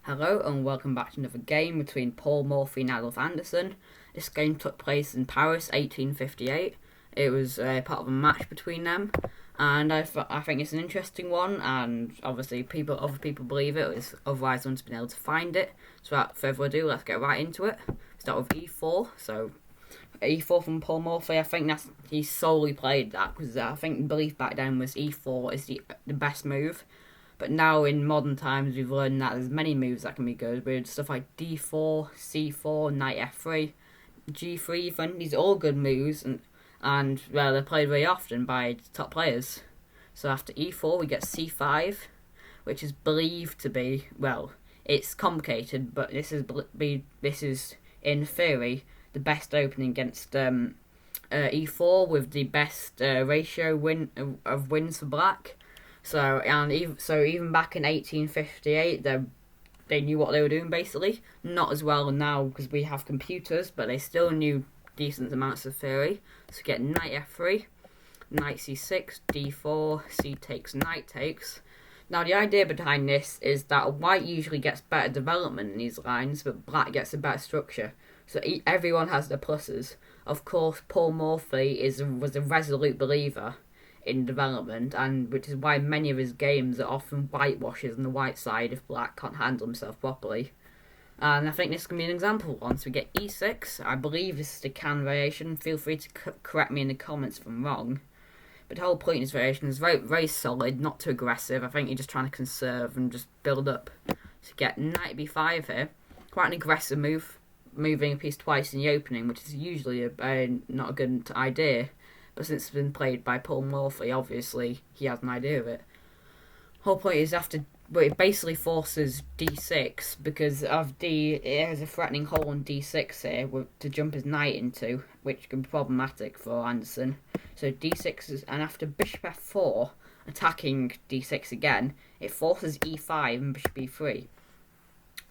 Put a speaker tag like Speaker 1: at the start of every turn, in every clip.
Speaker 1: Hello and welcome back to another game between Paul Morphy and Adolf Andersen. This game took place in Paris, 1858. It was part of a match between them, and I think it's an interesting one. And obviously, other people believe it, otherwise, no one's been able to find it. So, without further ado, let's get right into it. Start with E4. So, E4 from Paul Morphy. I think he solely played that because I think the belief back then was E4 is the best move. But now in modern times, we've learned that there's many moves that can be good with stuff like D4, C4, Knight F3, G3 even. These are all good moves and well, they're played very often by top players. So after E4, we get C5, which is believed to be, well, it's complicated, but this is in theory the best opening against E4 with the best ratio of wins for black. So even back in 1858, they knew what they were doing basically. Not as well now because we have computers, but they still knew decent amounts of theory. So get Knight F3, Knight C6, D4, C takes, Knight takes. Now the idea behind this is that white usually gets better development in these lines, but black gets a better structure. So everyone has their pluses. Of course, Paul Morphy was a resolute believer in development, and which is why many of his games are often whitewashes on the white side if black can't handle himself properly. And I think this can be an example once we get E6. I believe this is the can variation. Feel free to correct me in the comments if I'm wrong. But the whole point of this variation is very, very solid, not too aggressive. I think you're just trying to conserve and just build up. So get Knight B5 here. Quite an aggressive move, moving a piece twice in the opening, which is usually not a good idea. But since it's been played by Paul Morphy, obviously he has an idea of it. Whole point is it basically forces D6 because it has a threatening hole on D6 here to jump his knight into, which can be problematic for Andersen. So D6 and after Bishop F4 attacking D6 again, it forces E5 and Bishop E3.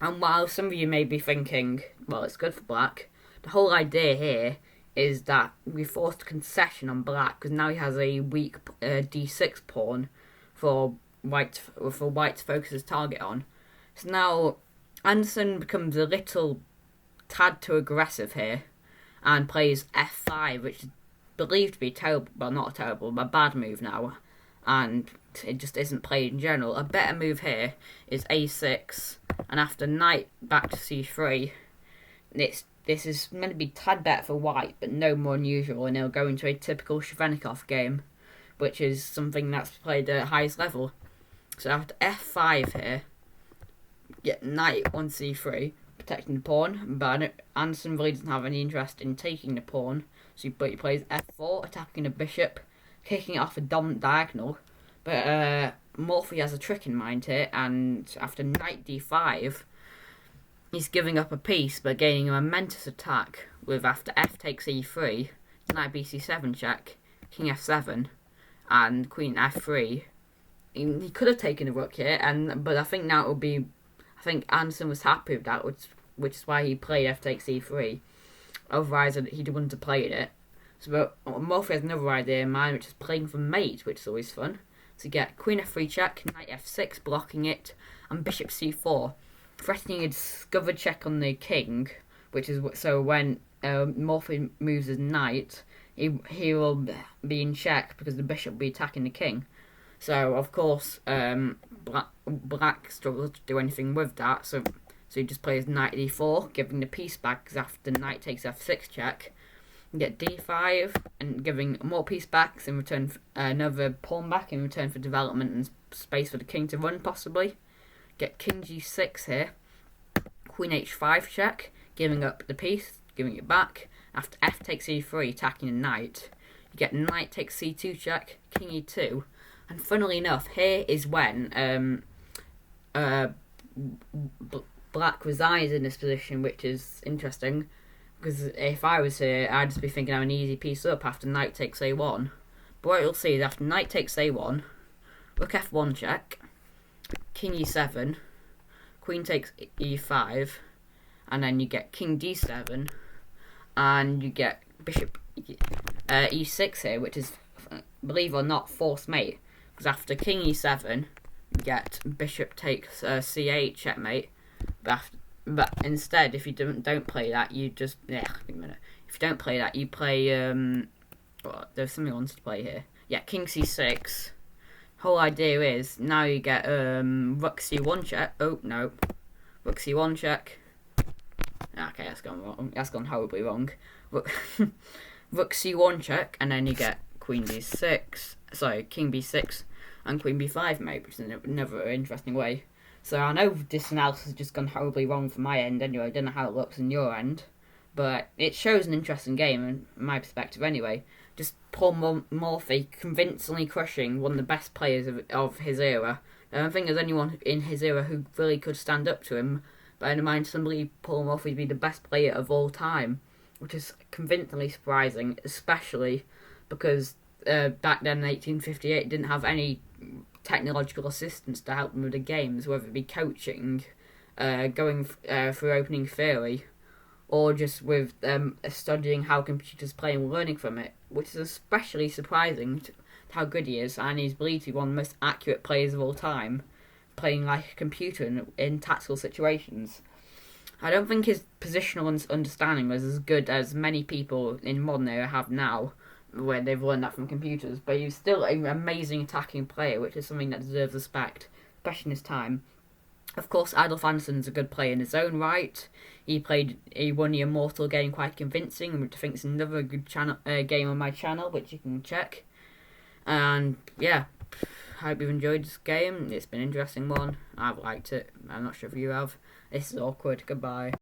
Speaker 1: And while some of you may be thinking, well, it's good for black, the whole idea here is that we forced a concession on black because now he has a weak D6 pawn for white to focus his target on. So now Andersen becomes a little tad too aggressive here and plays F5, which is believed to be terrible, well, not terrible, but a bad move now, and it just isn't played in general. A better move here is A6, and after knight back to C3, this is meant to be tad better for white, but no more unusual, and it'll go into a typical Shchevenikov game, which is something that's played at highest level. So after F5 here, get knight on C3, protecting the pawn, but Andersen really doesn't have any interest in taking the pawn, but he plays F4, attacking the bishop, kicking it off a dominant diagonal, but Morphy has a trick in mind here, and after knight D5, he's giving up a piece but gaining a momentous attack with after F takes E3, Knight BC7 check, King F7, and Queen F3. He could have taken a rook here, but I think now it would be. I think Andersen was happy with that, which is why he played F takes E3. Otherwise, he wouldn't have played it. So, but Morphy has another idea in mind, which is playing for mate, which is always fun. So, get Queen F3 check, Knight F6 blocking it, and Bishop C4. Threatening a discovered check on the king, which is so when Morphy moves his knight, he will be in check because the bishop will be attacking the king. So of course, black struggles to do anything with that. So he just plays knight D4, giving the piece back because after knight takes F6 check, you get D5 and giving more piece backs in return for another pawn back in return for development and space for the king to run possibly. Get King G6 here, Queen H5 check, giving up the piece, giving it back. After F takes E3, attacking the knight, you get Knight takes C2 check, King E2, and funnily enough, here is when black resides in this position, which is interesting, because if I was here, I'd just be thinking I'm an easy piece up after Knight takes A1. But what you'll see is after Knight takes A1, Rook F1 check, King E7, Queen takes E5, and then you get King D7, and you get Bishop E6 here, which is, believe it or not, forced mate. Because after King E7, you get Bishop takes C8 checkmate, But instead, if you don't play that, you just If you don't play that, you play there's something I wanted to play here. Yeah, King C6. Whole idea is now you get Rook C1 check. Oh no, Rook C1 check. Okay, that's gone wrong. That's gone horribly wrong. Rook C1 check, and then you get Queen B6. Sorry, King B6 and Queen B5 mate, which is another interesting way. So I know this analysis has just gone horribly wrong from my end anyway. I don't know how it looks on your end, but it shows an interesting game in my perspective anyway. Just Paul Morphy convincingly crushing one of the best players of his era. I don't think there's anyone in his era who really could stand up to him. But I mind some believe Paul Morphy to be the best player of all time, which is convincingly surprising, especially because back then in 1858 didn't have any technological assistance to help them with the games, whether it be coaching, going through opening theory, or just with studying how computers play and learning from it, which is especially surprising to how good he is, and he's believed to be one of the most accurate players of all time, playing like a computer in tactical situations. I don't think his positional understanding was as good as many people in modern era have now, where they've learned that from computers, but he's still an amazing attacking player, which is something that deserves respect, especially in his time. Of course, Adolf Andersen's a good player in his own right. He won the Immortal game quite convincing, which I think is another good game on my channel, which you can check. And yeah, I hope you've enjoyed this game. It's been an interesting one. I've liked it. I'm not sure if you have. This is awkward. Goodbye.